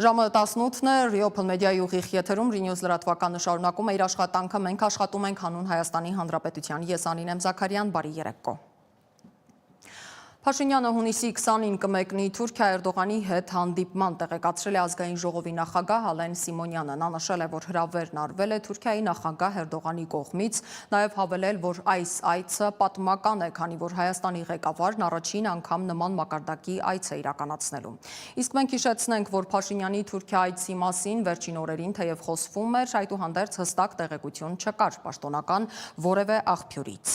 Ժամը 18-ն է, Reopen Media-ի ուղիղ եթերում Renews լրատվականը շարունակում է իր աշխատանքը, մենք աշխատում ենք հանուն Հայաստանի Հանրապետության։ Ես Անին եմ Զաքարյան, բարի երեկո։ Փաշինյանը հունիսի 20-ին կմեկնի Թուրքիա Էրդողանի հետ հանդիպման տեղեկացրել է ազգային ժողովի նախագահ Ալեն Սիմոնյանը։ Նա նշել է, որ հրավերն արվել է Թուրքիայի նախագահ Էրդողանի կողմից, նաև հավելել, որ այս այցը պատմական է, քանի որ Հայաստանի ղեկավարն առաջին անգամ նման մակարդակի այց է իրականացնելու։ Իսկ մենք հիշեցնենք, որ Փաշինյանի Թուրքիա այցի մասին վերջին օրերին թեև խոսվում էր, այդուհանդերձ հստակ տեղեկություն չկար պաշտոնական որևէ աղբյուրից։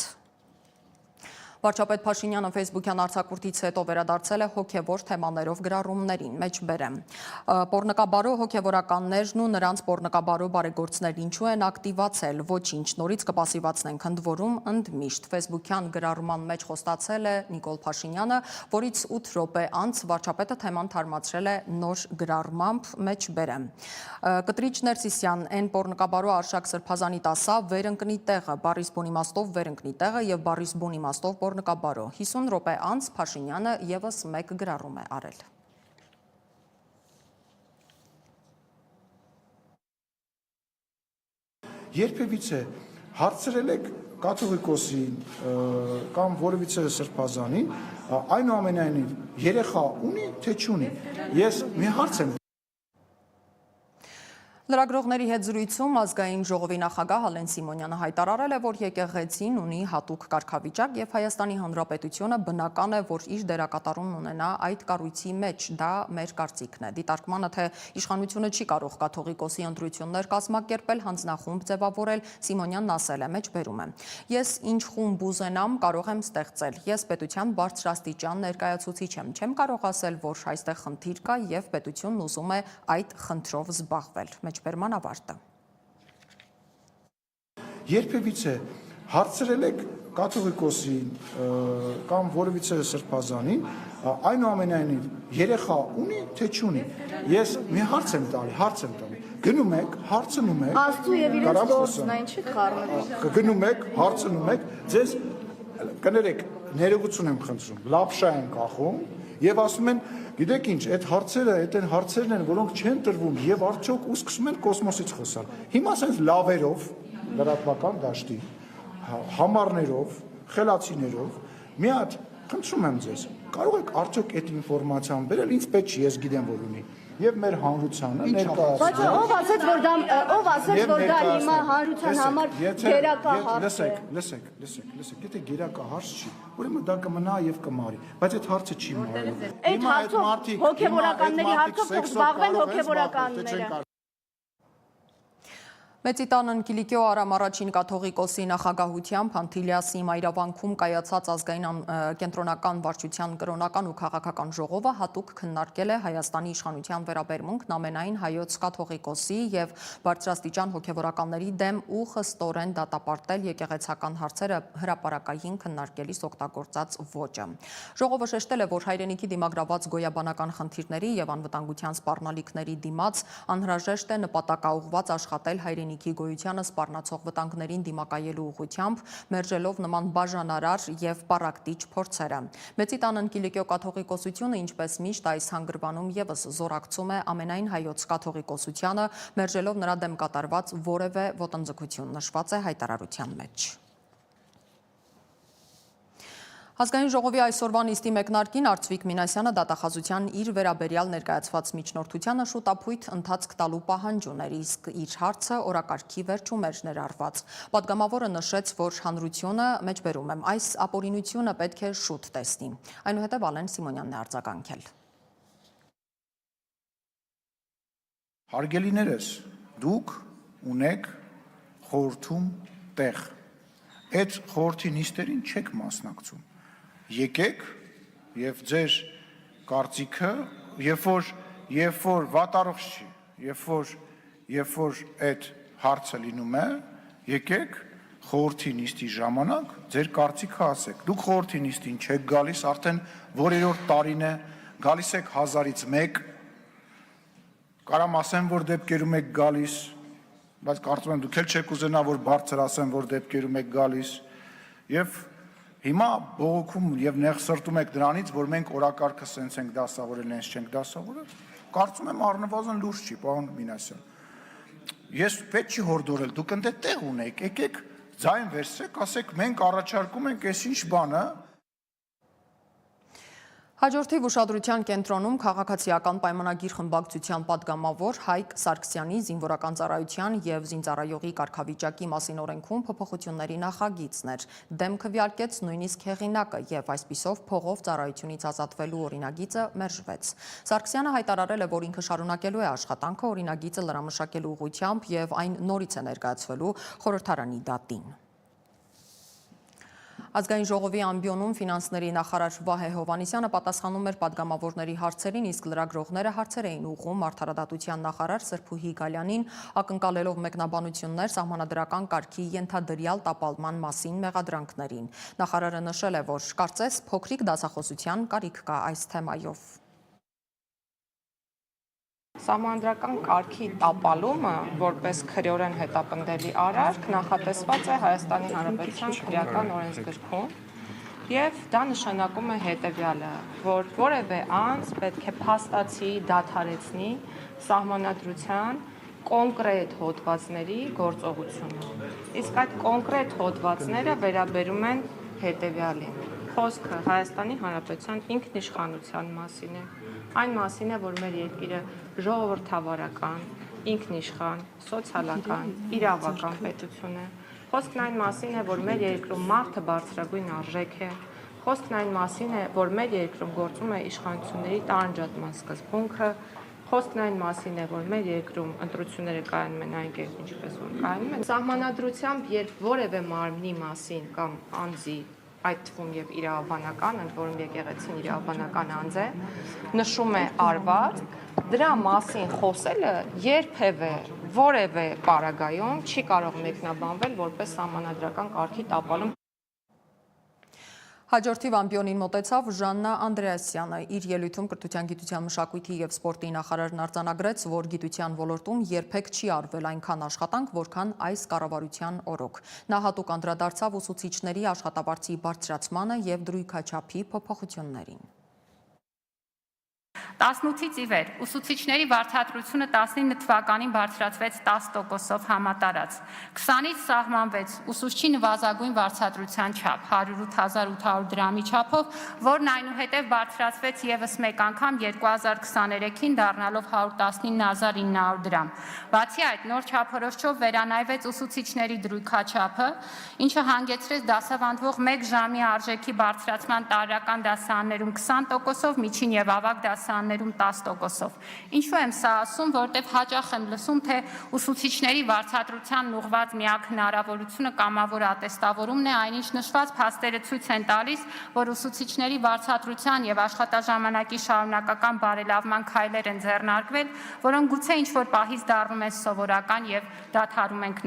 Վարչապետ Փաշինյանը Facebook-յան արձակուրդից հետո վերադարձել է հոգևոր թեմաներով գրառումներին, մեջբերեմ։ Պոռնկաբարո հոգևորականներն ու նրանց պոռնկաբարո բարեգործներն ինչու են ակտիվացել, ոչինչ, նորից կպասիվացնենք, ընդ որում ընդմիշտ Facebook-յան գրառման մեջ խոստացել է Նիկոլ Փաշինյանը, որից 8 րոպե անց վարչապետը թեման թարմացրել է նոր գրառմամբ, մեջբերեմ։ Կտրիչ Ներսիսյան, N պոռնկաբարո Արշակ Սրբազանի տասա, վերընկնի տեղը, բառիս բուն իմաստով վերընկնի տեղը եւ բառիս բուն իմաստով պոռնկաբարո։ 50 րոպե անց Փաշինյանը եւս մեկ գրառում է արել։ Երբևիցե հարցրել եք կաթողիկոսին կամ որևիցե սրբազանին, այնուամենայնիվ երեխա ունի, թե չունի։ Ես մի հարց եմ Լրագրողների հետ զրույցում ազգային ժողովի նախագահ Ալեն Սիմոնյանը հայտարարել է, որ եկեղեցին ունի հատուկ կարգավիճակ եւ Հայաստանի Հանրապետությունը բնական է, որ իր դերակատարումն ունենա այդ կառույցի մեջ, դա մեր կարծիքն է։ Դիտարկմանը, թե իշխանությունը չի կարող կաթողիկոսի ընտրություններ կազմակերպել, հանձնախումբ ձևավորել, Սիմոնյանն ասել է, մեջբերում է. Ես ինչ խումբ ուզենամ, կարող եմ ստեղծել։ Ես պետության բարձրաստիճան ներկայացուցիչ եմ, չեմ կարող ասել, որ այստեղ խնդիր կա եւ պետությունն ուզում է այդ խնդրով զբաղվել։ Մեջբերման ավարտը։ Երբևիցե հարցրել եք կաթողիկոսին կամ որևիցե սրբազանին, այնուամենայնիվ երեխա ունի, թե չունի։ Ես մի հարց եմ տալի, գնում եք, հարցնում եք, Աստծո եւ իրենց գործն այն չի խառնում։ Գնում եք, հարցնում եք, ձեզ կներեք, ներողություն եմ խնդրում, լապշա են կախում եւ ասում են, գիտեք ինչ, այդ հարցերն են, որոնք չեն տրվում եւ արդյոք ու սկսում են կոսմոսից խոսալ։ Հիմա ասենց լավերով, լրատվական դաշտի, համարներով, խելացիներով, մի հատ խնդրում եմ ձեզ, կարող եք արդյոք այդ ինֆորմացիան բերել, ինձ պետք չի, ես գիտեմ որ ունի։ Եվ մեր հանրությանը Բայց ով ասաց, որ դա հիմա հանրության համար գերակահարց է։ Լսեք, եթե գերակահարց չի, ուրեմն դա կմնա եւ կմարի, բայց այդ հարցը չի մարելու։ Այդ հարցով հոգեվորականների հարցով թող զբաղվեն հոգեվորականները։ Մեծիտանն Կիլիկիո Արամ առաջին կաթողիկոսի նախագահությամբ Անտիլիասի մայրավանքում կայացած ազգային կենտրոնական վարչության կրոնական ու քաղաքական ժողովը հատուկ քննարկել է Հայաստանի իշխանության վերաբերմունքն ամենայն հայոց կաթողիկոսի եւ բարձրաստիճան հոգեվորականների դեմ ու խստորեն դատապարտել եկեղեցական հարցերը հրապարակային քննարկելիս օգտագործած ոճը։ Ժողովը շեշտել է, որ հայրենիքի դիմագրաված գոյաբանական խնդիրների եւ անվտանգության սպառնալիքների դիմաց անհրաժեշտ է նպատակաուղղված աշխատել հայրենիքի գոյությանը սպառնացող վտանգներին դիմակայելու ուղղությամբ, մերժելով նման բաժանարար եւ պառակտիչ փորձերը։ Մեծիտանն Կիլիկիո կաթողիկոսությունը, ինչպես միշտ այս հանգրվանում եւս զորակցում է ամենայն հայոց կաթողիկոսությանը, մերժելով նրա դեմ կատարված որևէ ոտնձգություն, նշված է հայտարարության մեջ։ Ազգային ժողովի այսօրվա նիստի մեկնարկին Արծվիկ Մինասյանը դատախազության իր վերաբերյալ ներկայացված միջնորդությանը շուտափույթ ընթացք տալու պահանջ ուներ, իսկ իր հարցը օրակարգի վերջում էր ներառված։ Պատգամավորը նշեց, որ հանրությունը, մեջբերում եմ, այս ապօրինությունը պետք է շուտ տեսնի։ Այնուհետև Ալեն Սիմոնյանն է արձագանքել։ Հարգելիներս, դուք ունեք խորհրդում տեղ։ Այդ խորհրդի նիստերին չեք մասնակցում։ Եկեք եւ ձեր կարծիքը, երբ որ վատառողջ չի, երբ որ այդ հարցը լինում է, եկեք խորհրդի նիստի ժամանակ ձեր կարծիքը ասեք։ Դուք խորհրդի նիստին չեք գալիս, արդեն որերորդ տարին է, գալիս եք 1000-ից 1, կարամ ասեմ, որ դեպքերում եք գալիս, բայց կարծում եմ դուք էլ չեք ուզենա, որ բարձր ասեմ, որ դեպքերում եք գալիս, եւ հիմա բողոքում եւ նեղսրտում եք դրանից, որ մենք օրակարգը սենց ենք դասավորել, հենց չենք դասավորել։ Կարծում եմ առնվազն լուրջ չի, պարոն Մինասյան։ Ես պետք չի հորդորել, դուք ընդ տեղ ունեք, եկեք ձայն վերցրեք, ասեք մենք առաջարկում ենք այսինչ բանը։ Հաջորդիվ ուշադրության կենտրոնում քաղաքացիական պայմանագիր խմբակցության պատգամավոր Հայկ Սարգսյանի զինվորական ծառայության և զինծառայողի կարգավիճակի մասին օրենքում փոփոխությունների նախագիծն էր։ Դեմ քվեարկեց նույնիսկ հեղինակը և այսպիսով փողով ծառայությունից ազատվելու օրինագիծը մերժվեց։ Սարգսյանը հայտարարել է, որ ինքը շարունակելու է աշխատանքը օրինագիծը լրամշակելու ուղղությամբ և այն նորից է ներկայացվելու խորհրդարանի դատին։ Ազգային ժողովի ամբիոնում ֆինանսների նախարար Վահե Հովհաննիսյանը պատասխանում էր պատգամավորների հարցերին, իսկ լրագրողները հարցեր էին ուղղում արդարադատության նախարար Սրփուհի Գալյանին, ակնկալելով մեկնաբանություններ սահմանադրական կարգի ենթադրյալ տապալման մասին մեղադրանքներին։ Նախարարը նշել է, որ կարծես փոքրիկ դասախոսության կարիք կա այս թեմայով։ Սահմանադրական կարգի տապալումը, որպես քրեորեն հետապնդելի արարք, նախատեսված է Հայաստանի Հանրապետության քրեական օրենսգրքում, եւ դա նշանակում է հետեւյալը, որ որևէ անձ պետք է փաստացի դադարեցնի սահմանադրության կոնկրետ հոդվածների գործողությունը։ Իսկ այդ կոնկրետ հոդվածները վերաբերում են հետեւյալին. խոսքը Հայաստանի Հանրապետության ինքնիշխանության մասին է, այն մասին է, որ մեր երկիրը ժողովրդավարական, ինքնիշխան, սոցիալական, իրավական պետություն է։ Խոսքն այն մասին է, որ մեր երկրում մարդը բարձրագույն արժեք է։ Խոսքն այն մասին է, որ մեր երկրում գործում է իշխանությունների տարանջատման սկզբունքը։ Խոսքն այն մասին է, որ մեր երկրում ընտրությունները կայանում են այն կերպ, ինչպես որ կայանում են։ Սահմանադրությամբ, երբ որևէ մարմնի մասին կամ անձի, այդ թվում եւ իրավաբանական, ընդ որում եկեղեցին իրավաբանական անձ է, նշում է արված, դրա մասին խոսելը երբևէ որևէ պարագայում չի կարող մեկնաբանվել որպես սահմանադրական կարգի տապալում։ Հաջորդիվ ամբիոնին մոտեցավ Ժաննա Անդրեասյանը։ Իր ելույթում կրթության, գիտության, մշակույթի և սպորտի նախարարն արձանագրեց, որ գիտության ոլորտում երբեք չի արվել այնքան աշխատանք, որքան այս կառավարության օրոք։ Նա հատուկ անդրադարձավ ուսուցիչների աշխատավարձի բարձրացմանը և դրույքաչափի փոփոխություններին։ 18-ից ի վեր ուսուցիչների վարձատրությունը 19 թվականին բարձրացվեց 10%-ով համատարած, 20-ից սահմանվեց ուսուցչի նվազագույն վարձատրության չափ 108,800 դրամի չափով, որն այնուհետև բարձրացվեց ևս մեկ անգամ 2023-ին դառնալով 119,900 դրամ։ Բացի այդ, նոր չափորոշչով վերանայվեց ուսուցիչների դրույքաչափը, ինչը հանգեցրեց դասավանդվող 1 ժամի արժեքի բարձրացման տարրական դասարաններում 20%-ով, միջին եւ ավագ դասարաններում 10%-ով։ Ինչու եմ սա ասում, որտեղ հաճախ եմ լսում, թե ուսուցիչների վարձատրության ուղղված միակ հնարավորությունը կամավոր ատեստավորումն է, այնինչ նշված փաստերը ցույց են տալիս, որ ուսուցիչների վարձատրության եւ աշխատաժամանակի շարունակական բարելավման քայլեր են ձեռնարկվել, որոնք գուցե ինչ-որ պահից դառնում են սովորական եւ դադարում ենք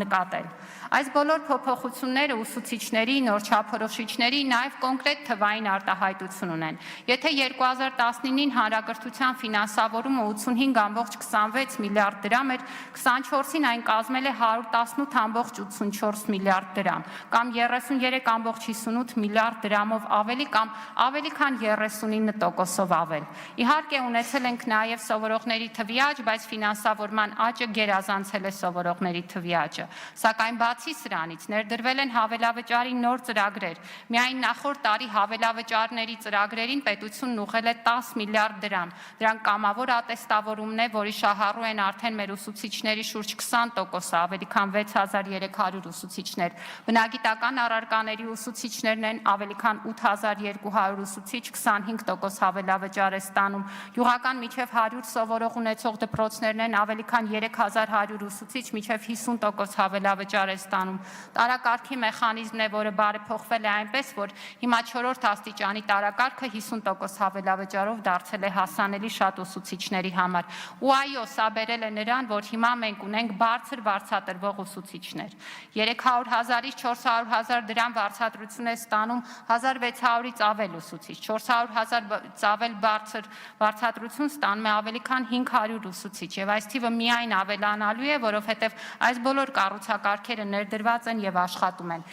նկատել։ Այս բոլոր փոփոխությունները ուսուցիչների, նոր չափորոշիչների, նաեւ կոնկրետ թվային արտահայտություն ունեն։ Եթե 2019-ին հանրակրթության ֆինանսավորումը 85,26 միլիարդ դրամ էր, 24-ին այն կազմել է 118,84 միլիարդ դրամ, կամ 33,58 միլիարդ դրամով ավելի կամ ավելի քան 39%-ով ավել։ Իհարկե ունեցել ենք նաեւ սովորողների թվի աճ, բայց ֆինանսավորման աճը գերազանցել է սովորողների թվի աճը։ Սակայն բացի սրանից ներդրվել են հավելավճարի նոր ծրագրեր։ Միայն նախորդ տարի հավելավճարների ծրագրերին պետությունն ուղղել է 10 միլիարդ դրամ։ Դրանք կամավոր ատեստավորումն է, որի շահառու են արդեն մեր ուսուցիչների շուրջ 20%, ավելի քան 6300 ուսուցիչներ։ Բնագիտական առարկաների ուսուցիչներն են ավելի քան 8200 ուսուցիչ, 25% հավելավճար է ստանում։ Յուղական միջև 100 սովորող ունեցող դպրոցներն են ավելի քան 3100 ուսուցիչ, միջև 50% հավելավճար է ստանում։ Տարակարգի մեխանիզմն է, որը բարեփոխվել է այնպես, որ հիմա 4-րդ աստիճանի տարակարգը 50% հավելավճարով դարձել է հասանելի շատ ուսուցիչների համար։ Ու այո, սա բերել է նրան, որ հիմա մենք ունենք բարձր վարձատրվող ուսուցիչներ։ 300,000-ից 400,000 դրամ վարձատրություն է ստանում 1600-ից ավել ուսուցիչ, 400,000-ից ավել բարձր վարձատրություն ստանում է ավելի քան 500 ուսուցիչ, եւ այս թիվը միայն ավելանալու է, որովհետեւ այս բոլոր կառուցակարգերը ներդրված են եւ աշխատում են։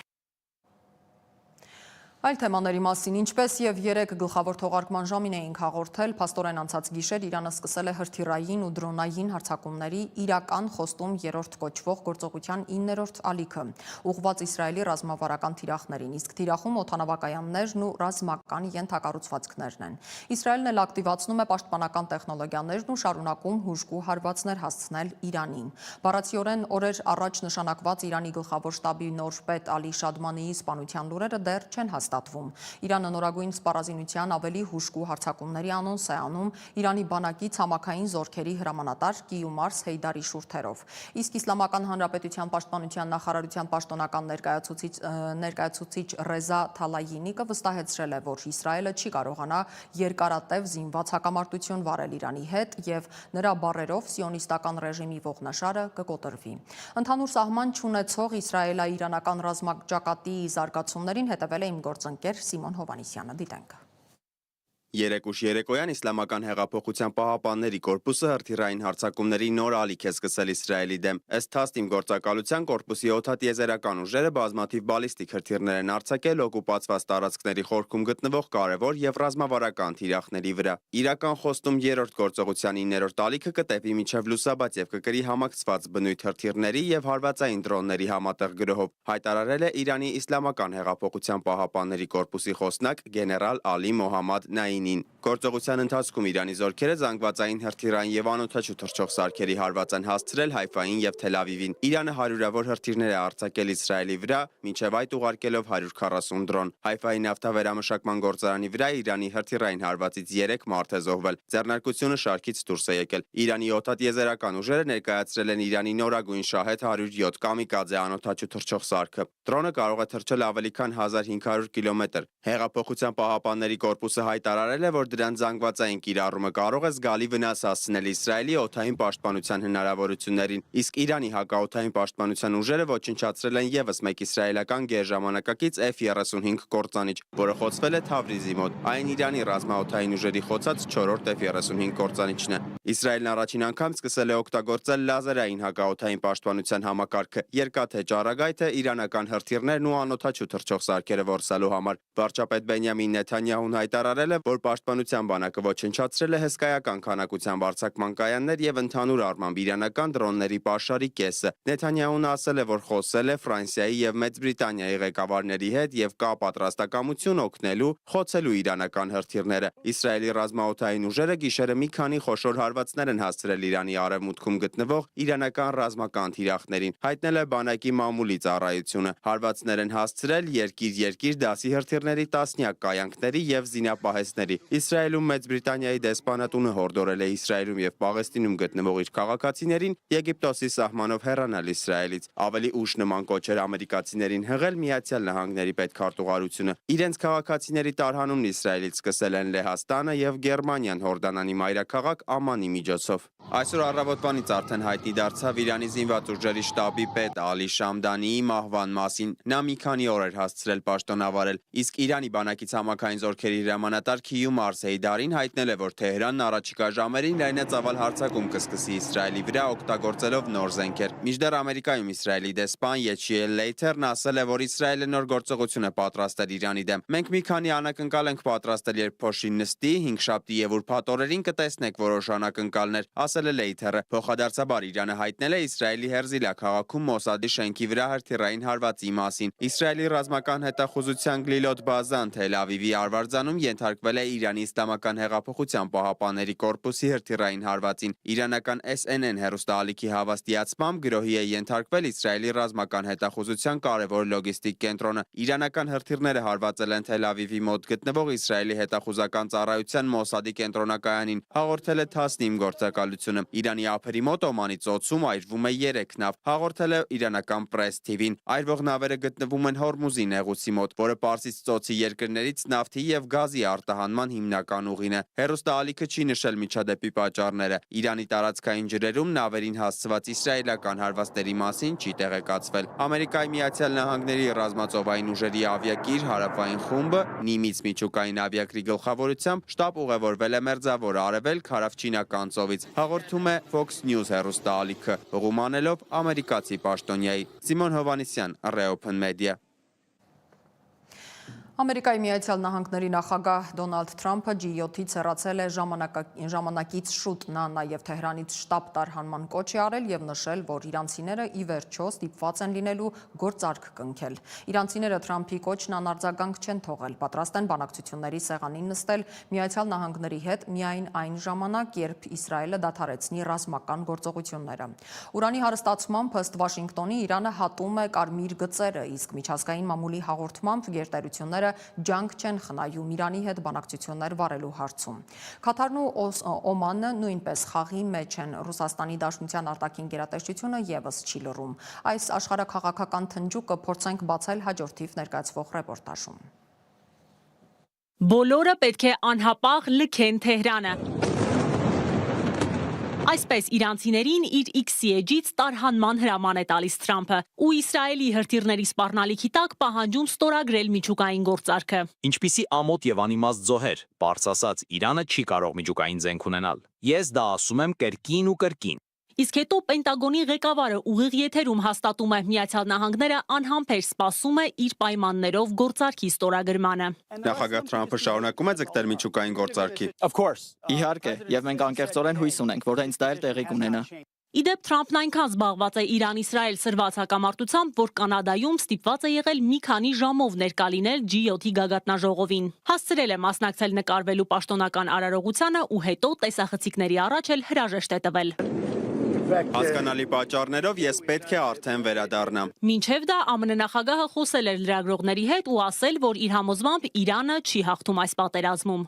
Այլ թեմաների մասին, ինչպես եւ 3 գլխավոր թողարկման ժամին էինք հաղորդել, փաստորեն անցած գիշեր Իրանը սկսել է հրթիռային ու դրոնային հարձակումների իրական խոստում 3-րդ կոչվող գործողության 9-րդ ալիքը, ուղղված Իսրայելի ռազմավարական թիրախներին, իսկ թիրախում օդանավակայաններն ու ռազմական ենթակառուցվածքներն են։ Իսրայելն էլ ակտիվացնում է պաշտպանական տեխնոլոգիաներն ու շարունակում հուժկու հարվածներ հասցնել Իրանին։ Բառացիորեն օրեր առաջ նշանակված Իրանի գլխավոր շտաբի նոր պետ Ալի Շադմանիի սպանության լուրերը դեռ չեն հաստատվում։ Իրանը նորագույն սպառազինության ավելի հուժկու հարձակումների անոնս է անում Իրանի բանակի ցամաքային զորքերի հրամանատար Կիյումարս Հեյդարի շուրթերով։ Իսկ Իսլամական Հանրապետության պաշտպանության նախարարության պաշտոնական ներկայացուցիչ Ռեզա Թալայինիկը վստահեցրել է, որ Իսրայելը չի կարողանա երկարատև զինված հակամարտություն վարել Իրանի հետ եւ նրա բառերով սիոնիստական ռեժիմի ողնաշարը կկոտրվի։ Ընդհանուր սահման չունեցող իսրայելա-իրանական ռազմաճակատի զարգացումներին հետևել է իմ գործընկեր Սիմոն Հովանիսյանը, դիտենք։ Երեկուշ երեկոյան Իսլամական հեղափոխության պահապանների կորպուսը հրթիռային հարձակումների նոր ալիք է սկսել Իսրայելի դեմ։ Ըստ Թաստիմ գործակալության կորպուսի օդատիեզերական ուժերը բազմաթիվ բալիստիկ հրթիռներ են արձակել օկուպացված տարածքների խորքում գտնվող կարևոր եւ ռազմավարական թիրախների վրա։ Իրական խոստում 3-րդ գործողության 9-րդ ալիքը կտևի մինչև լուսաբաց եւ կկրի համակցված բնույթ հրթիռների եւ հարվածային դրոնների համատեղ գրոհով, հայտարարել է Իրանի Իսլամական հեղափոխության պահապանների կորպուսի խոսնակ գեներալ Ալի Մոհամմադ Նայինին։ Գործողության ընթացքում Իրանի զորքերը զանգվածային հրթիռային եւ անօդաչու թռչող սարքերի հարված են հասցրել Հայֆային եւ Թել Ավիվին։ Իրանը հարյուրավոր հրթիռներ է արձակել Իսրայելի վրա, մինչև այդ ուղարկելով 140 դրոն։ Հայֆայի նավթավերամշակման գործարանի վրա Իրանի հրթիռային հարվածից 3 մարդ է զոհվել։ Ձեռնարկությունը շարքից դուրս է եկել։ Իրանի օդատիեզերական ուժերը ներկայացրել են Իրանի նորագույն Շահեդ 107 կամիկաձե անօդաչու թռչող սարքը։ Դրոնը կարող է թռչել ավելի քան 1500 կիլոմետր։ Հեղափոխության պահապանների կորպուսը հայտարարել է, որ դրան զանգվածային կիրառումը կարող է զգալի վնաս հասցնել Իսրայելի օդային պաշտպանության հնարավորություններին, իսկ Իրանի հակաօդային պաշտպանության ուժերը ոչնչացրել են եւս մեկ իսրայելական գերժամանակակից F-35 կործանիչ, որը խոցվել է Թավրիզի մոտ։ Այն Իրանի ռազմաօդային ուժերի խոցած 4-րդ F-35 կործանիչն է։ Իսրայելն առաջին անգամ սկսել է օգտագործել լազերային հակաօդային պաշտպանության համակարգը, երկաթե ճառագայթը, իրանական հրթիռներն ու անօդաչու թռչող սարքերը որսալու համար։ Վարչապետ Բենյամին Նեթանյահուն հայտարարել է, որ պաշտպանության բանակը ոչնչացրել է հսկայական քանակությամբ արձակման կայաններ եւ ընդհանուր առմամբ իրանական դրոնների պաշարի կեսը։ Նեթանյահուն ասել է, որ խոսել է Ֆրանսիայի եւ Մեծ Բրիտանիայի ղեկավարների հետ եւ կա պատրաստակամություն օգնելու խոցելու իրանական հրթիռները։ Իսրայելի ռազմաօդային ուժերը գիշերը մի քանի խոշոր հարվածներ են հասցրել Իրանի արևմուտքում գտնվող իրանական ռազմական թիրախներին, հայտնել է բանակի մամուլի ծառայությունը։ Հարվածներ են հասցրել երկիր դասի հրթիռների տասնյակ կայանքների եւ զինապահեսների։ Իսրայելում Մեծ Բրիտանիայի դեսպանատունը հորդորել է Իսրայելում եւ Պաղեստինում գտնվող իր քաղաքացիներին Եգիպտոսի սահմանով հեռանալ Իսրայելից։ Ավելի ուշ նման կոչեր ամերիկացիներին հղել Միացյալ Նահանգների պետքարտուղարությունը։ Իրենց քաղաքացիների տարհանումն Իսրայելից սկսել են Լեհաստանը եւ Գերմանիան Հորդանանի մայրաքաղաք Ամանի միջոցով։ Այսօր առավոտվանից արդեն հայտնի դարձավ Իրանի զինված ուժերի շտաբի պետ Ալի Շամդանիի մահվան մասին։ Նա մի քանի օր էր հասցրել պաշտոնավարել, իսկ Իրանի բանակի ցամաքային զորքերի հրամանատար Կիյումարս Հեյդարին հայտնել է, որ Թեհրանն առաջիկա ժամերին լայնածավալ հարձակում կսկսի Իսրայելի վրա օգտագործելով նոր զենքեր։ Մինչդեռ Ամերիկայում Իսրայելի դեսպան Յեչիել Լեյթերն ասել է, որ Իսրայելը նոր գործողություն է պատրաստել Իրանի դեմ։ Մենք մի քանի անակնկալ ենք պատրաստել, երբ փոշին նստի, հինգշաբթի եւ ուրբաթ օրերին կտեսնեք որոշ անակնկալներ, ասել է Լեյթերը։ Փոխադարձաբար Իրանը հայտնել է Իսրայելի Հերզիլա քաղաքում Մոսադի շենքի վրա հրթիռային հարվածի մասին։ Իսրայելի ռազմական հետախուզության գլիլոտ բազան Թել Ավիվի արվարձանում ենթարկվել է Իրանի Իսլամական հեղափոխության պահապանների կորպուսի հրթիռային հարվածին։ Իրանական SNN հեռուստաալիքի հավաստիացմամբ գրոհի է ենթարկվել Իսրայելի ռազմական հետախուզության կարևոր լոգիստիկ կենտրոնը։ Իրանական հրթիռները հարվածել են Թել Ավիվի մոտ գտնվող Իսրայելի հետախուզական ծառայության Մոսադի կենտրոնակայանին, հաղորդել է Թասնիմ գործակալությունը։ Իրանի ափերի մոտ Օմանի ծոցում այրվում է 3 նավ, հաղորդել է իրանական Press TV-ն։ Այրվող նավերը գտնվում են Հորմուզի նեղուցի մոտ, որը Պարսից ծոցի երկրներից նավթի եւ գազի արտահանման հիմնական ուղին է։ Հեռուստաալիքը չի նշել միջադեպի պատճառները։ Իրանի տարածքային ջրերում նավերին հասցված իսրայելական հարվածների մասին չի տեղեկացվել։ Ամերիկայի Միացյալ Նահանգների ռազմածովային ուժերի ավիակիր հարավային խումբը Նիմից միջուկային ավիակրի գլխավորությամբ շտաբ ուղևորվել է Մերձավոր Արևելք հարավչինական ծովից, հաղորդում է Fox News հեռուստաալիքը, հղում անելով ամերիկացի պաշտոնյայի։ Սիմոն Հովանիսյան, Reopen Media։ Ամերիկայի Միացյալ Նահանգների նախագահ Դոնալդ Թրամփը G7-ից հեռացել է ժամանակից շուտ։ Նա նաև Թեհրանից շտապ տարհանման կոչ է արել եւ նշել, որ իրանցիները ի վերջո ստիպված են լինելու գործարք կնքել։ Իրանցիները Թրամփի կոչն անարձագանք չեն թողել, պատրաստ են բանակցությունների սեղանին նստել Միացյալ Նահանգների հետ միայն այն ժամանակ, երբ Իսրայելը դադարեցնի ռազմական գործողությունները։ Ուրանի հարստացմամբ ըստ Վաշինգտոնի Իրանը հատում է կարմիր գծերը, իսկ միջազգային մամուլի հաղորդմամբ գերտերությունները ջանք չեն խնայում Իրանի հետ բանակցություններ վարելու հարցում։ Քաթարն ու Օմանը նույնպես խաղի մեջ են։ Ռուսաստանի Դաշնության արտաքին գերատեսչությունը եւս չի լռում։ Այս աշխարհաքաղաքական թնջուկը փորձենք բացել հաջորդիվ ներկայացվող ռեպորտաժում։ Բոլորը պետք է անհապաղ լքեն Թեհրանը։ Այսպես իրանցիներին իր X-Siege-ից տարհանման հրաման է տալիս Թրամփը ու Իսրայելի հրթիռների սպառնալիքի տակ պահանջում ստորագրել միջուկային գործարքը։ Ինչպիսի ամոթ եւ անիմաստ զոհեր, բարձ ասած, Իրանը չի կարող միջուկային զենք ունենալ։ Ես դա ասում եմ կրկին ու կրկին։ Իսկ հետո Պենտագոնի ղեկավարը ուղիղ եթերում հաստատում է Միացյալ Նահանգները անհամբեր սպասում է իր պայմաններով գործարքի ստորագրմանը։ Նախագահ Թրամփը շարունակում է ձգտել միջուկային գործարքի։ Իհարկե, եւ մենք անկեղծորեն հույս ունենք, որ հենց դա էլ տեղի կունենա։ Իդեպ Թրամփն այնքան զբաղված է Իրան-Իսրայել սրված հակամարտությամբ, որ Կանադայում ստիպված է եղել մի քանի ժամով ներկա լինել G7-ի գագաթնաժողովին։ Հասցրել է մասնակցել նկարվելու պաշտոնական արարողությանը ու հետո տեսախցիկների առաջ էլ հրաժեշտ է տվել։ Հասկանալի պատճառներով ես պետք է արդեն վերադառնամ։ Մինչև դա ԱՄՆ նախագահը խոսել էր լրագրողների հետ ու ասել, որ իր համոզմամբ Իրանը չի հաղթում այս պատերազմում։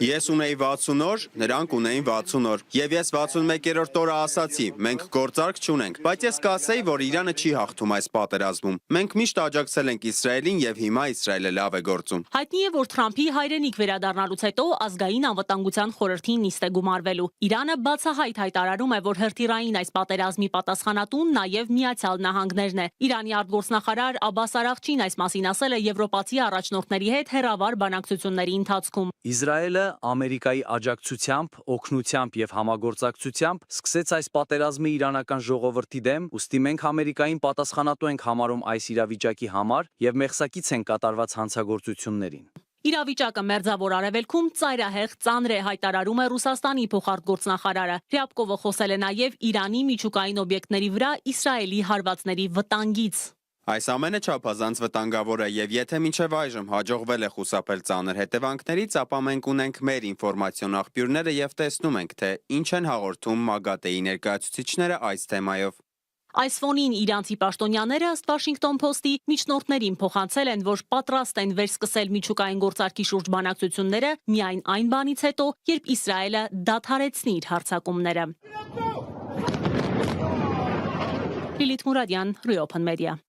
Ես ունեի 60 օր, նրանք ունեին 60 օր, եւ ես 61-րդ օրը ասացի, մենք գործարք չունենք, բայց ես կասեի, որ Իրանը չի հաղթում այս պատերազմում։ Մենք միշտ աջակցել ենք Իսրայելին եւ հիմա Իսրայելը լավ է գործում։ Հայտնի է, որ Թրամփի հայրենիք վերադառնալուց հետո ազգային անվտանգության խորհրդի նիստ է գումարվելու։ Իրանը բացահայտ հայտարարում է, որ հրթիռային այս պատերազմի պատասխանատուն նաեւ Միացյալ Նահանգներն է։ Իրանի արտգործնախարար Աբբաս Արաղչին այս մասին ասել է եվրոպացի առաջնորդների հետ հերավար բանակցությունների ընթացքում։ Իսրայելը Ամերիկայի աջակցությամբ, օգնությամբ եւ համագործակցությամբ սկսեց այս պատերազմը իրանական ժողովրդի դեմ, ուստի մենք Ամերիկային պատասխանատու ենք համարում այս իրավիճակի համար եւ մեղսակից են կատարված հանցագործություններին։ Իրավիճակը Մերձավոր Արևելքում ծայրահեղ ծանր է, հայտարարում է Ռուսաստանի փոխարտգործնախարարը։ Ռյաբկովը խոսել է նաեւ Իրանի միջուկային օբյեկտների վրա Իսրայելի հարվածների վտանգից։ Այս ամենը չափազանց վտանգավոր է եւ եթե մինչեւ այժմ հաջողվել է խուսափել ծանր հետևանքներից, ապա մենք ունենք մեր ինֆորմացիոն աղբյուրները եւ տեսնում ենք, թե ինչ են հաղորդում ՄԱԳԱՏԵ-ի ներկայացուցիչները այս թեմայով։ Այս ֆոնին իրանցի պաշտոնյաները ըստ Washington Post-ի միջնորդներին փոխանցել են, որ պատրաստ են վերսկսել միջուկային գործարքի շուրջ բանակցությունները միայն այն բանից հետո, երբ Իսրայելը դադարեցնի իր հարձակումները։ Լիլիթ Մուրադյան, Reopen Media։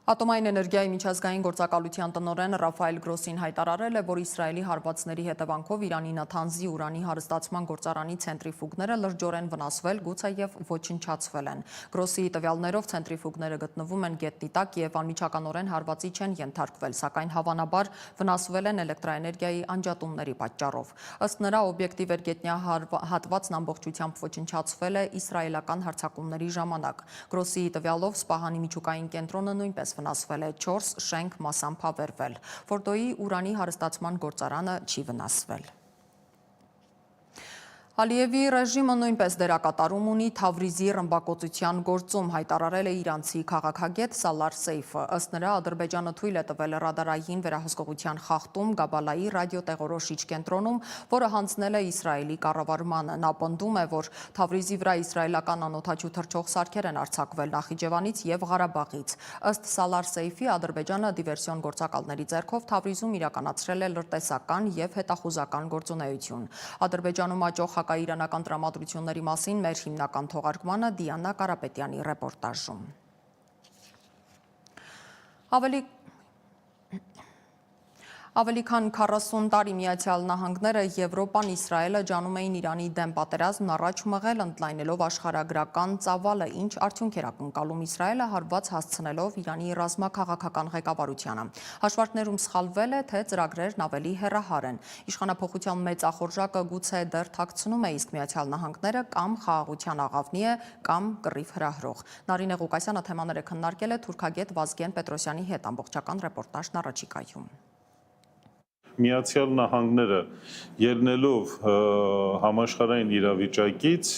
Ատոմային էներգիայի միջազգային գործակալության տնօրեն Ռաֆայել Գրոսին հայտարարել է, որ Իսրայելի հարվածների հետևանքով Իրանի Նաթանզի ուրանի հարստացման գործարանի ցենտրիֆուգները լրջորեն վնասվել, գուցե եւ ոչնչացվել են։ Գրոսի տվյալներով ցենտրիֆուգները գտնվում են գետնի տակ եւ անմիջականորեն հարվածի չեն ենթարկվել, սակայն հավանաբար վնասվել են էլեկտրաէներգիայի անջատումների պատճառով։ Ըստ նրա, օբյեկտի վերգետնյա հատվածն ամբողջությամբ ոչնչացվել է իսրայելական հարձակումների ժամանակ։ Գրոսի տվյալով Սպահանի միջուկային կենտրոնը նույնպես վնասվել է, 4 շենք մասամբ հավերվել։ Ֆորդոյի ուրանի հարստացման գործարանը չի վնասվել։ Ալիևի ռեժիմը նույնպես դերակատարում ունի Թավրիզի ռմբակոծության գործում, հայտարարել է իրանցի քաղաքագետ Սալար Սեյֆը։ Ըստ նրա, Ադրբեջանը թույլ է տվել ռադարային վերահսկողության խախտում Գաբալայի ռադիոտեղորոշիչ կենտրոնում, որը հանձնել է Իսրայելի կառավարմանը։ Նա պնդում է, որ Թավրիզի վրա իսրայելական անօդաչու թռչող սարքեր են արձակվել Նախիջևանից եւ Ղարաբաղից։ Ըստ Սալար Սեյֆի, Ադրբեջանը դիվերսիոն գործակալների ձեռքով Թավրիզում իրականացրել է լրտեսական եւ հետախուզական գործունեություն։ Ադրբեջանում աճող իրանական տրամադրությունների մասին մեր հիմնական թողարկմանը Դիանա Կարապետյանի ռեպորտաժում։ Ավելի քան 40 տարի Միացյալ Նահանգները, Եվրոպան, Իսրայելը ջանում էին Իրանի դեմ պատերազմն առաջ մղել, ընդլայնելով աշխարհագրական ծավալը, ինչ արդյունք էր ակնկալում Իսրայելը հարված հասցնելով Իրանի ռազմաքաղաքական ղեկավարությանը։ Հաշվարկներում սխալվել է, թե ծրագրերն ավելի հեռահար են։ Իշխանափոխության մեծ ախորժակը գուցե դեռ թաքցնում է, իսկ Միացյալ Նահանգները կամ խաղաղության աղավնի է, կամ կռիվ հրահրող։ Նարինե Ղուկասյանը թեմաները քննարկել է թուրքագետ Վազգեն Պետրոսյանի հետ, ամբողջական ռեպորտաժն առաջիկայում։ Միացյալ Նահանգները ելնելով համաշխարհային իրավիճակից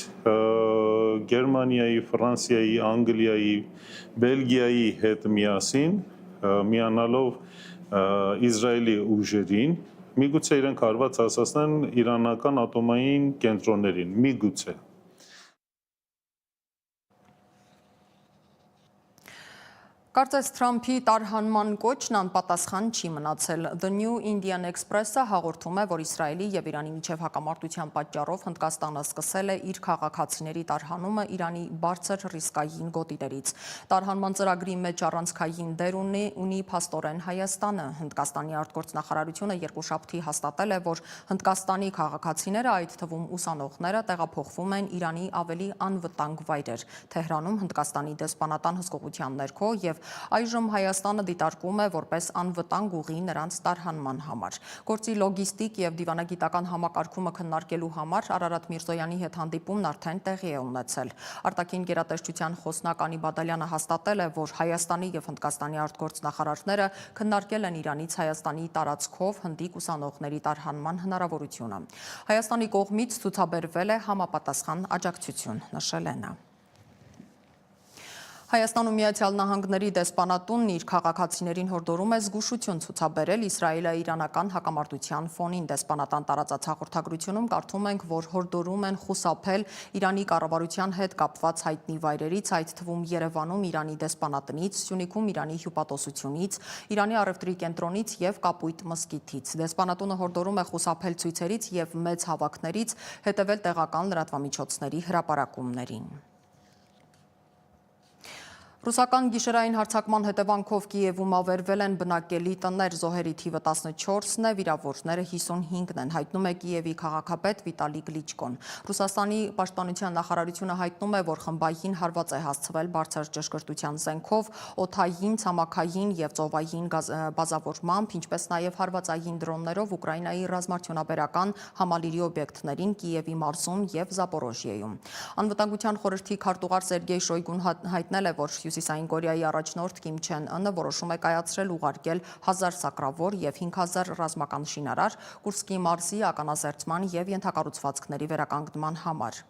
Գերմանիայի, Ֆրանսիայի, Անգլիայի, Բելգիայի հետ միասին միանալով Իսրայելի ուժերին, միգուցե իրենք հարված հասցնեն իրանական ատոմային կենտրոններին, միգուցե։ Կարծես Թրամփի տարհանման կոչն անպատասխան չի մնացել։ The New Indian Express-ը հաղորդում է, որ Իսրայելի եւ Իրանի միջև հակամարտության պատճառով Հնդկաստանը սկսել է իր քաղաքացիների տարհանումը Իրանի բարձր ռիսկային գոտիներից։ Տարհանման ծրագրի մեջ առանցքային դեր ունի փաստորեն Հայաստանը։ Հնդկաստանի արտգործնախարարությունը երկուշաբթի հաստատել է, որ Հնդկաստանի քաղաքացիները, այդ թվում ուսանողները, տեղափոխվում են Իրանի ավելի անվտանգ վայրեր։ Թեհրանում Հնդկաստանի դեսպանատան հսկողության ներքո եւ այժմ Հայաստանը դիտարկում է որպես անվտանգ ուղի նրանց տարհանման համար։ Գործի լոգիստիկ եւ դիվանագիտական համակարգումը քննարկելու համար Արարատ Միրզոյանի հետ հանդիպումն արդեն տեղի է ունեցել։ Արտաքին գերատեսչության խոսնակ Անի Բադալյանը հաստատել է, որ Հայաստանի եւ Հնդկաստանի արտգործնախարարները քննարկել են Իրանից Հայաստանի տարածքով հնդիկ ուսանողների տարհանման հնարավորությունը։ Հայաստանի կողմից ցուցաբերվել է համապատասխան աջակցություն, նշել է նա։ Հայաստանում Միացյալ Նահանգների դեսպանատունն իր քաղաքացիներին հորդորում է զգուշություն ցուցաբերել Իսրայելը-իրանական հակամարտության ֆոնին։ Դեսպանատան տարածած հաղորդագրությունում կարդում ենք, որ հորդորում են խուսափել Իրանի կառավարության հետ կապված հայտնի վայրերից, այդ թվում Երևանում Իրանի դեսպանատնից, Սյունիքում Իրանի հյուպատոսությունից, Իրանի առևտրի կենտրոնից եւ Կապույտ մզկիթից։ Դեսպանատունը հորդորում է խուսափել ցույցերից եւ մեծ հավաքներից, հետեւել տեղական լրատվամիջոցների հրապարակումներին։ Ռուսական գիշերային հարձակման հետևանքով Կիևում ավերվել են բնակելի տներ, զոհերի թիվը 14-ն է, վիրավորները 55-ն են, հայտնում է Կիևի քաղաքապետ Վիտալի Կլիչկոն։ Ռուսաստանի պաշտպանության նախարարությունը հայտնում է, որ խմբային հարված է հասցվել բարձր ճշգրտության զենքով, օդային, ցամաքային եւ ծովային բազավորմամբ, ինչպես նաեւ հարվածային դրոններով Ուկրաինայի ռազմաարդյունաբերական համալիրի օբյեկտներին Կիևի մարզում եւ Զապորոժիեում։ Անվտանգության խորհրդի քարտուղար Սերգեյ Շոյգուն հայտնել է, որ Հյուսիսային Կորեայի առաջնորդ Կիմ Չեն Ընը որոշում է կայացրել ուղարկել 1000 սակրավոր եւ 5000 ռազմական շինարար Կուրսկի մարզի ականազերծման եւ ենթակառուցվածքների վերականգնման համար։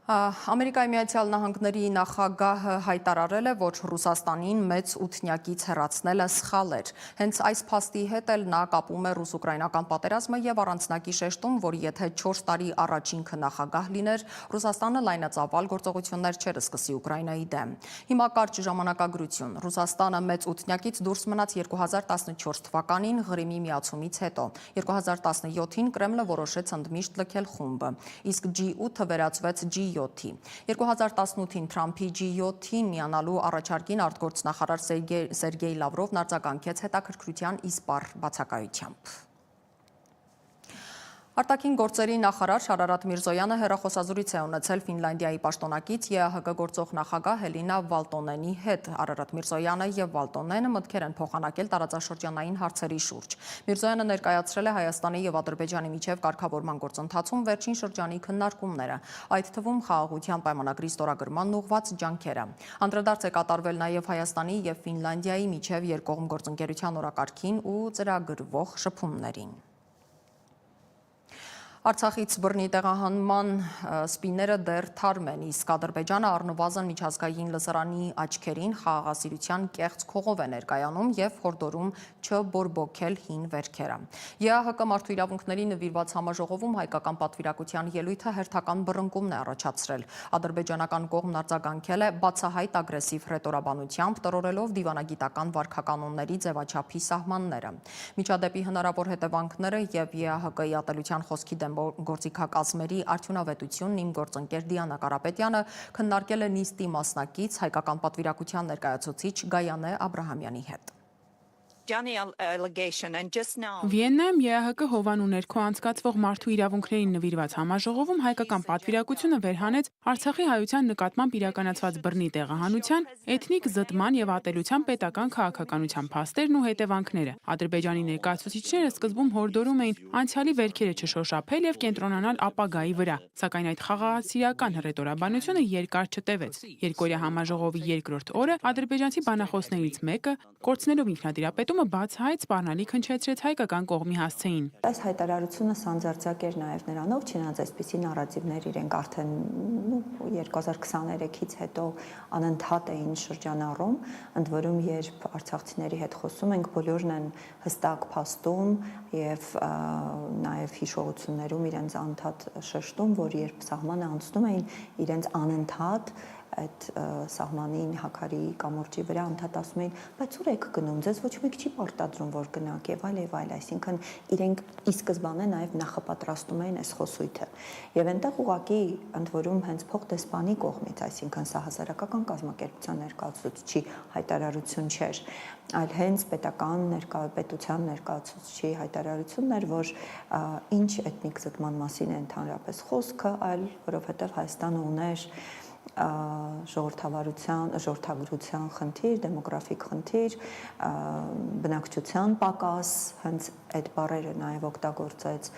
Ամերիկայի Միացյալ Նահանգների նախագահը հայտարարել է, որ Ռուսաստանին մեծ ութնյակից հեռացնելը սխալ էր։ Հենց այս փաստի հետ էլ նա կապում է ռուս-ուկրաինական պատերազմը եւ առանձնակի շեշտում, որ եթե 4 տարի առաջ ինքը նախագահ լիներ, Ռուսաստանը լայնածավալ գործողություններ չէր սկսի Ուկրաինայի դեմ։ Հիմա կարճ ժամանակագրություն։ Ռուսաստանը մեծ ութնյակից դուրս մնաց 2014 թվականին Ղրիմի միացումից հետո։ 2017-ին Կրեմլը որոշեց ընդմիշտ լքել խումբը, իսկ G8-ը վերածվեց G7-ի։ 2018-ին Թրամփի G7-ին միանալու առաջարկին արտգործնախարար Սերգեյ Լավրովն արձագանքեց հետաքրքրության իսպառ բացակայությամբ։ Արտաքին գործերի նախարար Արարատ Միրզոյանը հեռախոսազրույց է ունեցել Ֆինլանդիայի պաշտոնակից ԵԱՀԿ գործող նախագահ Հելինա Վալտոնենի հետ։ Արարատ Միրզոյանը եւ Վալտոնենը մտքեր են փոխանակել տարածաշրջանային հարցերի շուրջ։ Միրզոյանը ներկայացրել է Հայաստանի եւ Ադրբեջանի միջև կարգավորման գործընթացում վերջին շրջանի քննարկումները, այդ թվում խաղաղության պայմանագրի ստորագրմանն ուղղված ջանքերը։ Անդրադարձ է կատարվել նաեւ Հայաստանի եւ Ֆինլանդիայի միջև երկկողմ գործընկերության օրակարգին ու ծրագրվող շփումներին։ Արցախից բռնի տեղահանման սպիները դեռ թարմ են, իսկ Ադրբեջանը առնվազն միջազգային լսարանի աչքերին խաղաղասիրության կեղծ քողով է ներկայանում եւ հորդորում չբորբոքել հին վերքերը։ ԵԱՀԿ մարդու իրավունքների նվիրված համաժողովում հայկական պատվիրակության ելույթը հերթական բռնկումն է առաջացրել։ Ադրբեջանական կողմն արձագանքել է բացահայտ ագրեսիվ ռետորաբանությամբ, տրորելով դիվանագիտական վարքականոնների ձևաչափի սահմանները։ Միջադեպի հնարավոր հետևանքները եւ ԵԱՀԿ-ի ատելության խոսքի դեմ գործիքակազմերի արդյունավետությունն իմ գործընկեր Դիանա Կարապետյանը քննարկել է նիստի մասնակից հայկական պատվիրակության ներկայացուցիչ Գայանե Աբրահամյանի հետ։ Վիեննայում ԵԱՀԿ հովանու ներքո անցկացվող մարդու իրավունքներին նվիրված համաժողովում հայկական պատվիրակությունը վերհանեց Արցախի հայության նկատմամբ իրականացված բռնի տեղահանության, էթնիկ զտման եւ ատելության պետական քաղաքականության փաստերն ու հետևանքները։ Ադրբեջանի ներկայացուցիչները սկզբում հորդորում էին անցյալի վերքերը չշոշափել եւ կենտրոնանալ ապագայի վրա, սակայն այդ խաղաղասիրական հռետորաբանությունը երկար չտևեց։ Երկօրյա համաժողովի երկրորդ օրը ադրբեջանցի բանախոսներից մեկը, կորցնելով ինքնատիրապետում բացահայտ սպառնալիք հնչեցրեց հայկական կողմի հասցեին։ Այս հայտարարությունը սանձարձակ էր նաև նրանով, չնայած այսպիսի նարատիվներ իրենք արդեն 2023-ից հետո անընդհատ էին շրջանառում, ընդ որում երբ արցախցիների հետ խոսում ենք, բոլորն են հստակ փաստում եւ նաև հիշողություններում իրենց անընդհատ շեշտում, որ երբ սահմանը անցնում էին, իրենց անընդհատ այդ սահմանին հակարի կամուրջի վրա անդադ ասում էին, բայց ուր եք գնում, ձեզ ոչ մեկ չի պարտադրում, որ գնաք եւ այլ, այսինքն իրենք ի սկզբանե նաեւ նախապատրաստում էին այս խոսույթը։ Եվ այնտեղ ուղղակի ընդ որում հենց փոխդեսպանի կողմից, այսինքն սա հասարակական կազմակերպության ներկայացուցիչի հայտարարություն չէր, այլ հենց պետության ներկայացուցիչի հայտարարությունն էր, որ ինչ էթնիկ զտման մասին է ընդհանրապես խոսքը, այլ որովհետեւ Հայաստանը ուներ ժողովրդագրության խնդիր, դեմոգրաֆիկ խնդիր, բնակչության պակաս, հենց այդ բառերը նաև օգտագործեց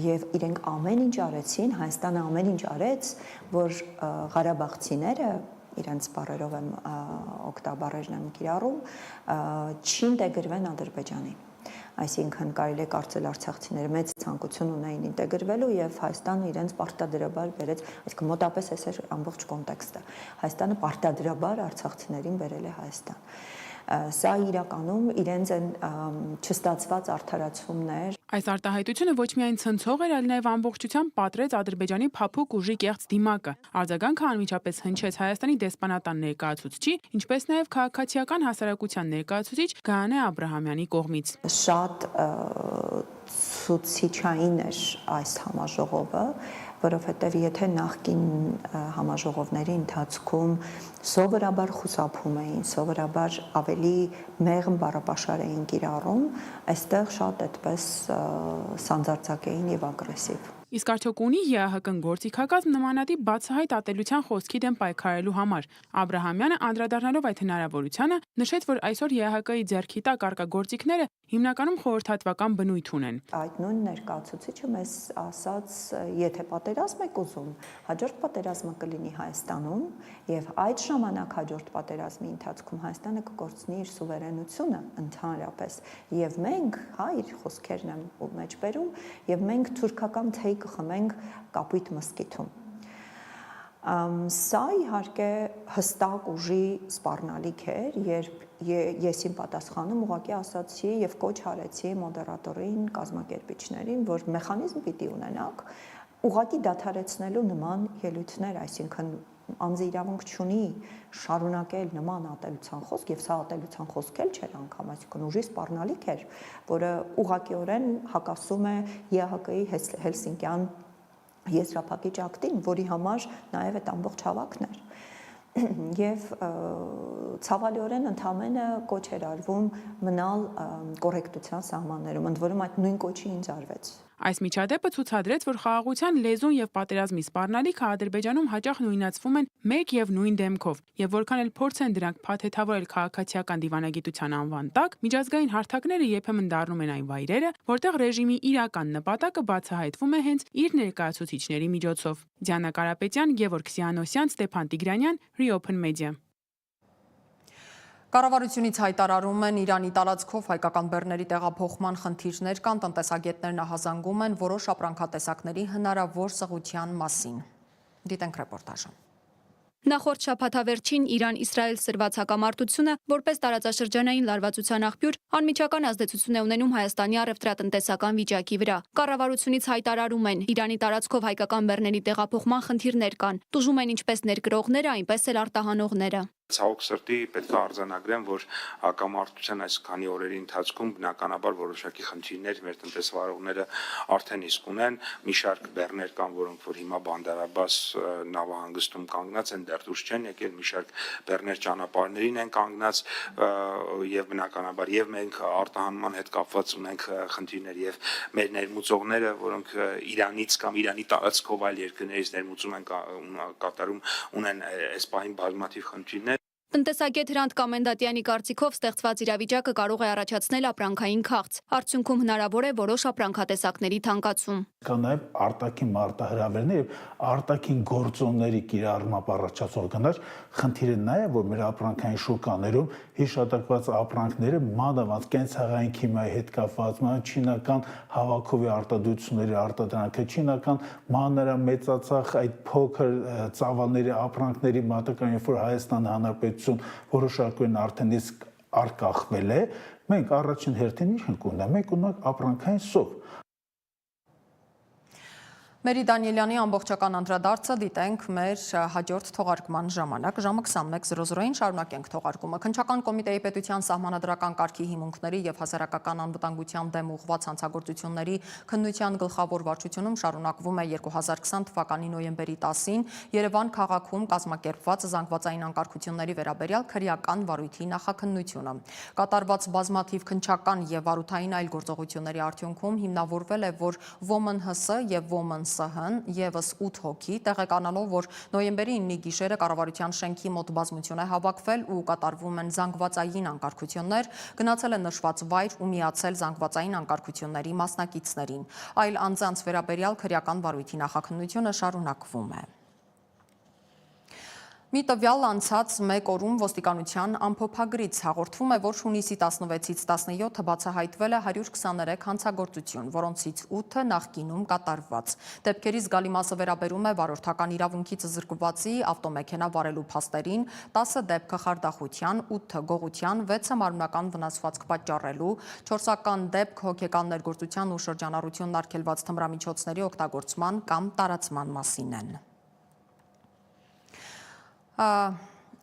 եւ իրենք ամեն ինչ արեցին, Հայաստանը ամեն ինչ արեց, որ ղարաբաղցիները իրենց բառերով եմ օգտաբառերն եմ կիրառում, չինտեգրվեն Ադրբեջանին։ Այսինքն կարելի է կարծել արցախցիները մեծ ցանկություն ունեին ինտեգրվելու եւ Հայաստանը իրենց պարտադրաբար բերեց, այսինքն մոտապես այս էր ամբողջ կոնտեքստը։ Հայաստանը պարտադրաբար արցախցիներին բերել է Հայաստան։ Սա իրականում իրենց են չստացված արդարացումներ։ Այս արտահայտությունը ոչ միայն ցնցող էր, այլ նաև ամբողջությամբ պատրեց Ադրբեջանի փափուկ ուժի կեղծ դիմակը։ Արձագանքը անմիջապես հնչեց Հայաստանի դեսպանատան ներկայացուցչի, ինչպես նաև քաղաքացիական հասարակության ներկայացուցիչ Գայանե Աբրահամյանի կողմից։ Շատ ցուցիչային էր այս համաժողովը, որովհետև եթե նախկին համաժողովների ընթացքում սովորաբար խուսափում էին, սովորաբար ավելի մեղմ բառապաշար էին կիրառում, այստեղ շատ այդպես սանձարձակ էին եւ ագրեսիվ։ Իսկ արդյոք ունի ԵԱՀԿ-ն գործիքակազմ նմանատիպ բացահայտ ատելության խոսքի դեմ պայքարելու համար։ Աբրահամյանը անդրադառնալով այդ հնարավորությանը նշեց, որ այսօր ԵԱՀԿ-ի ձեռքի տակ առկա գործիքները հիմնականում խորհրդատվական բնույթ ունեն։ Այդ նույն ներկայացուցիչը մեզ ասաց, եթե պատերազմ եք ուզում, հաջորդ պատերազմը կլինի Հայաստանում եւ այդ ժամանակ հաջորդ պատերազմի ընթացքում Հայաստանը կկորցնի իր սուվերենությունը ընդհանրապես եւ մենք, իր խոսքերն եմ մեջ բերում, եւ մենք թուրքական թեյ կխմենք Կապույտ մզկիթում։ Սա իհարկե հստակ ուժի սպառնալիք էր, երբ ես իմ պատասխանում ուղղակի ասացի եւ կոչ արեցի մոդերատորին, կազմակերպիչներին, որ մեխանիզմ պիտի ունենաք ուղղակի դադարեցնելու նման ելույթներ, այսինքն անձը իրավունք չունի շարունակել նման ատելության խոսք եւ սա ատելության խոսք էլ չէր անգամ, այսինքն ուժի սպառնալիք էր, որը ուղղակիորեն հակասում է ԵԱՀԿ-ի Հելսինկյան եզրափակիչ ակտին, որի համար նաև այդ ամբողջ հավաքն էր։ Եվ ցավալիորեն ընդամենը կոչ էր արվում մնալ կոռեկտության սահմաններում, ընդ որում այդ նույն կոչի ինձ արվեց։ Այս միջադեպը ցուցադրեց, որ խաղաղության լեզուն եւ պատերազմի սպառնալիքը Ադրբեջանում հաճախ նույնացվում են մեկ եւ նույն դեմքով, եւ որքան էլ փորձեն դրանք փաթեթավորել քաղաքացիական դիվանագիտության անվան տակ, միջազգային հարթակները երբեմն դառնում են այն վայրերը, որտեղ ռեժիմի իրական նպատակը բացահայտվում է հենց իր ներկայացուցիչների միջոցով։ Դիանա Կարապետյան, Գևորգ Սիանոսյան, Ստեփան Տիգրանյան, Reopen Media։ Կառավարությունից հայտարարում են Իրանի տարածքով հայկական բեռների տեղափոխման խնդիրներ կան, տնտեսագետներն ահազանգում են որոշ ապրանքատեսակների հնարավոր սղության մասին։ Դիտենք ռեպորտաժը։ Նախորդ շաբաթավերջին Իրան-Իսրայել սրված հակամարտությունը, որպես տարածաշրջանային լարվածության աղբյուր, անմիջական ազդեցություն է ունենում Հայաստանի առևտրատնտեսական վիճակի վրա։ Կառավարությունից հայտարարում են, Իրանի տարածքով հայկական բեռների տեղափոխման խնդիրներ կան, տուժում են ինչպես ներկրողները, այնպես էլ արտահանողները։ Ցավոք սրտի պետք է արձանագրեմ, որ հակամարտության այս քանի օրերի ընթացքում բնականաբար որոշակի խնդիրներ մեր տնտեսվարողները արդեն իսկ ունեն, մի շարք բեռներ կան, որոնք որ հիմա Բանդարաբաս նավահանգստում կանգնած են, դեռ դուրս չեն եկել, մի շարք բեռներ ճանապարհներին են կանգնած եւ բնականաբար եւ մենք արտահանման հետ կապված ունենք խնդիրներ եւ մեր ներմուծողները, որոնք Իրանից կամ Իրանի տարածքով այլ երկրներից ներմուծում են կատարում, ունեն այս պահին բազմաթիվ խնդիրներ. Տնտեսագետ Հրանտ Կամենդատյանի կարծիքով ստեղծված իրավիճակը կարող է առաջացնել ապրանքային քաղց։ Արդյունքում հնարավոր է որոշ ապրանքատեսակների թանկացում։ Կա նաև արտաքին մարտահրավերներ եւ արտաքին գործոնների կիրառմամբ առաջացող գնաճ, խնդիրը նա է, որ մեր ապրանքային շուկաներում հիշատակված ապրանքները մանավանդ կենցաղային քիմիայի հետ կապված, չինական հավաքովի արտադրությունների արտադրանքը, չինական մանրամեծացած այդ փոքր ծավալների ապրանքների մատակարարում, որ Հայաստան Հանրապետություն որոշակորեն արդեն իսկ արկախվել է, մենք առաջին հերթին ինչ ենք ունենա, մենք ունենք ապրանքային սով։ Մերի Դանիելյանի ամբողջական անդրադարձը դիտենք մեր հաջորդ թողարկման ժամանակ, ժամը 21:00-ին շարունակենք թողարկումը։ Քննչական կոմիտեի պետության սահմանադրական կարգի հիմունքների եւ հասարակական անվտանգության դեմ ուղղված հանցագործությունների քննության գլխավոր վարչությունում շարունակվում է 2020 թվականի նոյեմբերի 10-ին Երևան քաղաքում կազմակերպված զանգվածային անկարգությունների վերաբերյալ քրեական վարույթի նախաքննությունը։ Կատարված բազմաթիվ քննչական եւ վարութային այլ գործողությունների արդյունքում հիմնավորվել է, որ Women ՀՍ եւ Women ՍՀ-ն եւս 8 հոգի տեղեկանալով, որ նոյեմբերի 9-ի գիշերը կառավարության շենքի մոտ բազմություն է հավաքվել ու կատարվում են զանգվածային անկարգություններ, գնացել են նշված վայր ու միացել զանգվածային անկարգությունների մասնակիցներին։ Այլ անձանց վերաբերյալ քրեական վարույթի նախաքննությունը շարունակվում է։ Մի տվյալ անցած մեկ օրում ոստիկանության ամփոփագրից հաղորդվում է, որ հունիսի 16-ից 17-ը բացահայտվել է 123 հանցագործություն, որոնցից 8-ը նախկինում կատարված։ Դեպքերի զգալի մասը վերաբերում է վարորդական իրավունքից զրկվածի ավտոմեքենա վարելու փաստերին, 10 դեպքը խարդախության, 8-ը գողության, 6-ը մարմնական վնասվածք պատճառելու, 4-ական դեպք հոգեկան ներգործության ու շրջանառությունն արգելված թմրամիջոցների օգտագործման կամ տարածման մասին են։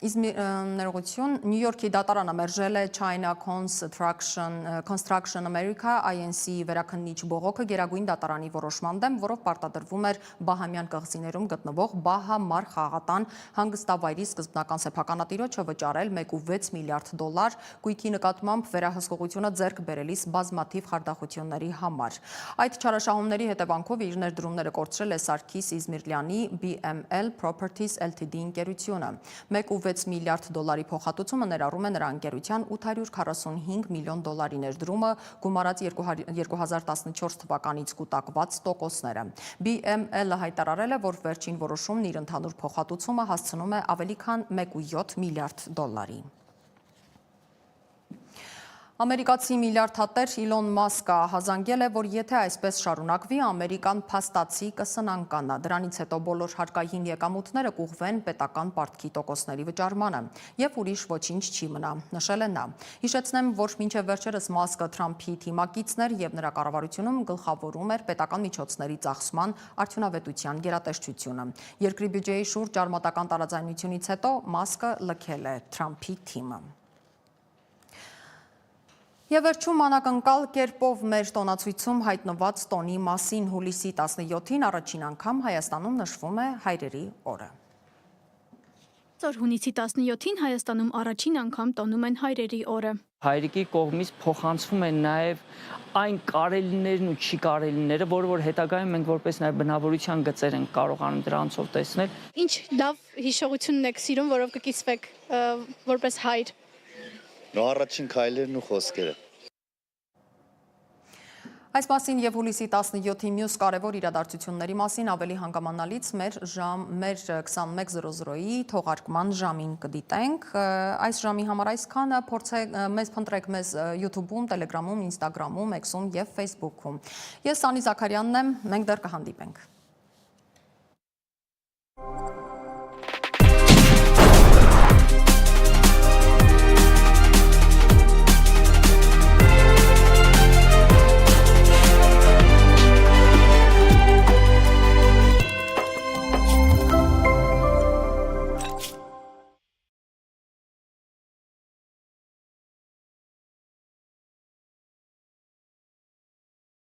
Ներողություն, Նյու Յորքի դատարանը մերժել է China Construction America INC վերաքննիչ բողոքը Գերագույն դատարանի որոշման դեմ, որով պարտադրվում էր Բահամյան կղզիներում գտնվող Բահա Մար խաղատան հանգստավայրի սկզբնական սեփականատիրոջը վճարել 1.6 միլիարդ դոլար գույքի նկատմամբ վերահսկողությունը ձեռք բերելիս բազմաթիվ խարդախությունների համար։ Այդ չարաշահումների հետևանքով իր ներդրումները կորցրել է Սարգիս Իզմիրլյանի BML Properties Ltd ընկերությունը։ 1.6 միլիարդ դոլարի փոխհատուցումը ներառում է նրա ընկերության 845 միլիոն դոլարի ներդրումը, գումարած 2014 թվականից կուտակված տոկոսները։ BML-ը հայտարարել է, որ վերջին որոշումն իր ընդհանուր փոխհատուցումը հասցնում է ավելի քան 1.7 միլիարդ դոլարի։ Ամերիկացի միլիարդատեր Իլոն Մասկը հազանգել է, որ եթե այսպես շարունակվի, Ամերիկան փաստացի կսնանկանա։ Դրանից հետո բոլոր հարկային եկամուտները կուղղվեն պետական պարտքի տոկոսների վճարմանը եւ ուրիշ ոչինչ չի մնա, նշել է նա։ Հիշեցնեմ, որ մինչև վերջերս Մասկը Թրամփի թիմակիցն էր եւ նրա կառավարությունում գլխավորում էր պետական միջոցների ծախսման արդյունավետության գերատեսչությունը։ Երկրի բյուջեի շուրջ արմատական տարաձայնությունից հետո Մասկը լքել է Թրամփի թիմը։ Եվ վերջում անակնկալ կերպով մեր տոնացույցում հայտնված տոնի մասին հուլիսի 17-ին առաջին անգամ Հայաստանում նշվում է հայրերի օրը։ Հունիսի 17-ին Հայաստանում առաջին անգամ տոնում են հայրերի օրը։ Հայրիկի կողմից փոխանցվում են նաև այն կարելիներն ու չի կարելիները, որ հետագայում մենք որպես նաև բնավորության գծեր ենք կարողանում դրանցով տեսնել։ Ինչ լավ հիշողությունն եք սիրում, որով կկիսվեք որպես հայր։ Առաջին քայլերն ու խոսքերը։ Այս մասին եւ հուլիսի 17-ի մյուս կարևոր իրադարձությունների մասին ավելի հանգամանալից մեր 21:00-ի թողարկման ժամին կդիտենք։ Այս ժամի համար այսքանը, մեզ փնտրեք մեզ YouTube-ում, Telegram-ում, Instagram-ում, X-ում եւ Facebook-ում։ Ես Սանի Զաքարյանն եմ, մենք դեռ կհանդիպենք։